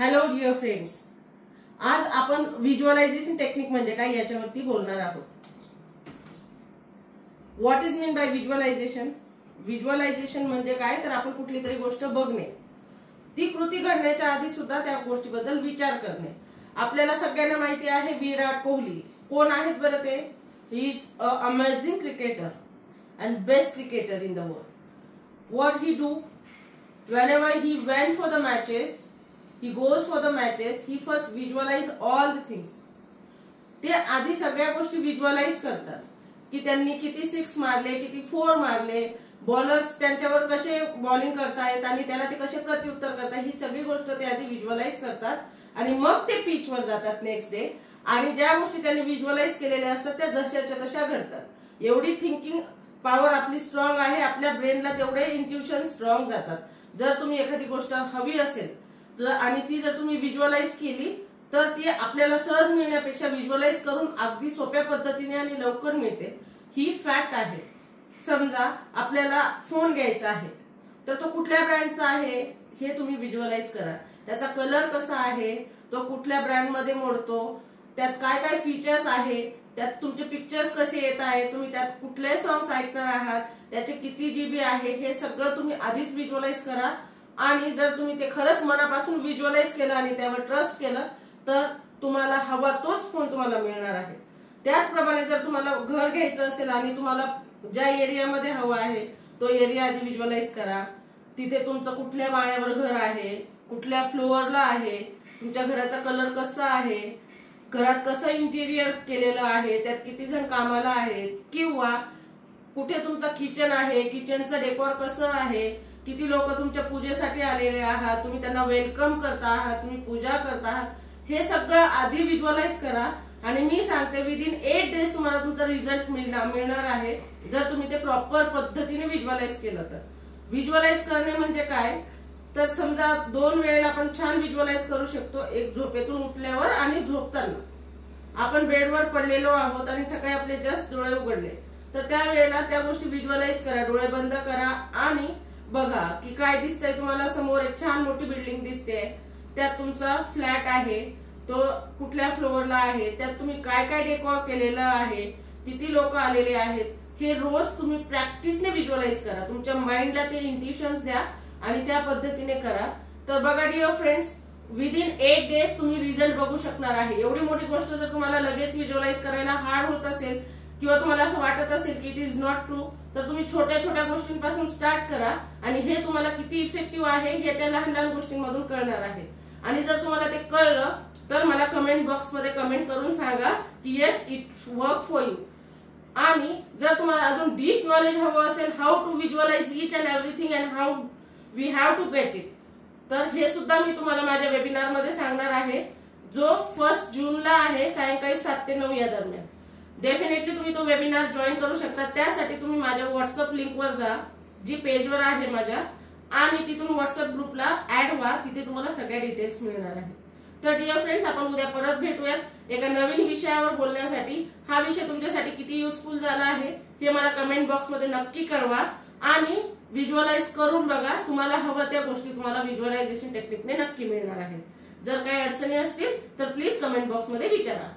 Hello dear friends, आज आपण visualisation technique म्हणजे काय याच्यावरती बोलणार आहोत. What is mean by visualisation. Visualisation म्हणजे काय तर आपण कुठली तरी गोष्ट बघणे, ती कृती घडण्याच्या आधी सुद्धा त्या गोष्टीबद्दल विचार करणे. आपल्याला सगळ्यांना माहिती आहे विराट कोहली कोण आहेत बरं. ते he is a amazing cricketer and best cricketer in the world. What he do whenever he went for the matches, he goes for the matches, he first visualize all the things. ते आधी सगळ्या गोष्टी visualise करतात की त्यांनी किती six मारले, किती फोर मारले, बॉलर्स त्यांच्यावर कसे बॉलिंग करतायत आणि त्याला ते कसे प्रत्युत्तर करतात, ही सगळी गोष्ट ते आधी व्हिज्युअलाइज करतात आणि मग ते पिचवर जातात नेक्स्ट डे आणि ज्या गोष्टी त्यांनी व्हिज्युअलाइज केलेल्या असतात त्या जशाच्या तशा घडतात. एवढी थिंकिंग पॉवर आपली स्ट्रॉंग आहे, आपल्या ब्रेनला तेवढे इंट्युशन स्ट्रॉंग जातात. जर तुम्ही एखादी गोष्ट हवी असेल आणि ती जर तुम्ही व्हिज्युअलाइज केली तर ती आपल्याला सहज मिळण्यापेक्षा व्हिज्युअलाइज करून अगदी सोप्या पद्धतीने आणि लवकर मिळते. ही फॅक्ट आहे. समजा आपल्याला फोन घ्यायचा आहे तर तो कुठल्या ब्रँडचा आहे हे तुम्ही व्हिज्युअलाइज करा. त्याचा कलर कसा आहे, तो कुठल्या ब्रँडमध्ये मोडतो, त्यात काय काय फीचर्स आहे, त्यात तुमचे पिक्चर्स कसे येत आहेत, तुम्ही त्यात कुठले सॉंग्स ऐकणार आहात, त्याचे किती जीबी आहे, हे सगळं तुम्ही आधीच व्हिज्युअलाइज करा. आणि जर तुम्ही ते खरंच मनापासून व्हिज्युअलाइज केलं आणि त्यावर ट्रस्ट केलं तर तुम्हाला हवा तोच फोन तुम्हाला मिळणार आहे. त्याचप्रमाणे जर तुम्हाला घर घ्यायचं असेल आणि तुम्हाला ज्या एरियामध्ये हवा आहे तो एरिया आधी व्हिज्युअलाइज करा. तिथे तुमचं कुठल्या माळ्यावर घर आहे, कुठल्या फ्लोअरला आहे, तुमच्या घराचा कलर कसा आहे, घरात कसं इंटिरियर केलेलं आहे, त्यात किती जण कामाला आहेत, किंवा कुठे तुमचं किचन आहे, किचनचं डेकोर कसं आहे, किती लोक तुमच्या पूजेसाठी आलेले आहात, तुम्ही त्यांना वेलकम करता आहात, तुम्ही पूजा करता आहात, हे सगळं आधी व्हिज्युअलाइज करा. आणि मी सांगते विदिन 8 डेज तुम्हाला तुमचा रिझल्ट मिळणार आहे जर तुम्ही ते प्रॉपर पद्धतीने व्हिज्युअलाइज केलं तर. व्हिज्युअलाइज करणे म्हणजे काय तर समजा 2 वेळेला आपण छान व्हिज्युअलाइज करू शकतो. एक झोपेतून उठल्यावर आणि झोपताना. आपण बेडवर पडलेलो आहोत आणि सकाळी आपले जस्ट डोळे उघडले तर त्या वेळेला त्या गोष्टी व्हिज्युअलाइज करा. डोळे बंद करा आणि बघा की काय दिसतंय तुम्हाला. समोर एक छान मोठी बिल्डिंग दिसते, त्यात तुमचा फ्लॅट आहे, तो कुठल्या फ्लोअरला आहे, त्यात तुम्ही काय काय डेकोर केलेलं आहे, किती लोक आलेले आहेत, हे रोज तुम्ही प्रॅक्टिसने व्हिज्युअलाइज करा. तुमच्या माइंडला ते इंट्युशन्स द्या आणि त्या पद्धतीने करा. तर बघा डिअर फ्रेंड्स, विदिन 8 डेज तुम्ही रिझल्ट बघू शकणार आहे. एवढी मोठी गोष्ट जर तुम्हाला लगेच व्हिज्युअलाइज करायला हार्ड होत असेल किंवा तुम्हाला असं वाटत असेल की इट इज नॉट ट्रू तर तुम्ही छोट्या छोट्या गोष्टींपासून स्टार्ट करा आणि हे तुम्हाला किती इफेक्टिव्ह आहे हे त्या लहान लहान गोष्टींमधून कळणार आहे. आणि जर तुम्हाला ते कळलं तर मला कमेंट बॉक्समध्ये कमेंट करून सांगा की yes it work for you. आणि जर तुम्हाला अजून डीप नॉलेज हवं असेल how to visualise each and everything and how we have to get it तर हे सुद्धा मी तुम्हाला माझ्या वेबिनार मध्ये सांगणार आहे जो 1 जूनला आहे सायंकाळी 7 ते 9 या दरम्यान. डेफिनेटली तुम्ही तो वेबिनार जॉईन करू शकता. त्यासाठी तुम्ही माझ्या व्हॉट्सअप लिंकवर जा जी पेजवर आहे माझ्या आणि तिथून व्हॉट्सअप ग्रुपला ऍड व्हा. तिथे तुम्हाला सगळ्या डिटेल्स मिळणार आहे. तर डिअर फ्रेंड्स, आपण उद्या परत भेटूयात एका नवीन विषयावर बोलण्यासाठी. हा विषय तुमच्यासाठी किती युजफुल झाला आहे हे मला कमेंट बॉक्समध्ये नक्की कळवा आणि व्हिज्युअलाइज करून बघा. तुम्हाला हवं त्या गोष्टी तुम्हाला व्हिज्युअलायझेशन टेक्निकने नक्की मिळणार आहेत. जर काही अडचणी असतील तर प्लीज कमेंट बॉक्समध्ये विचारा.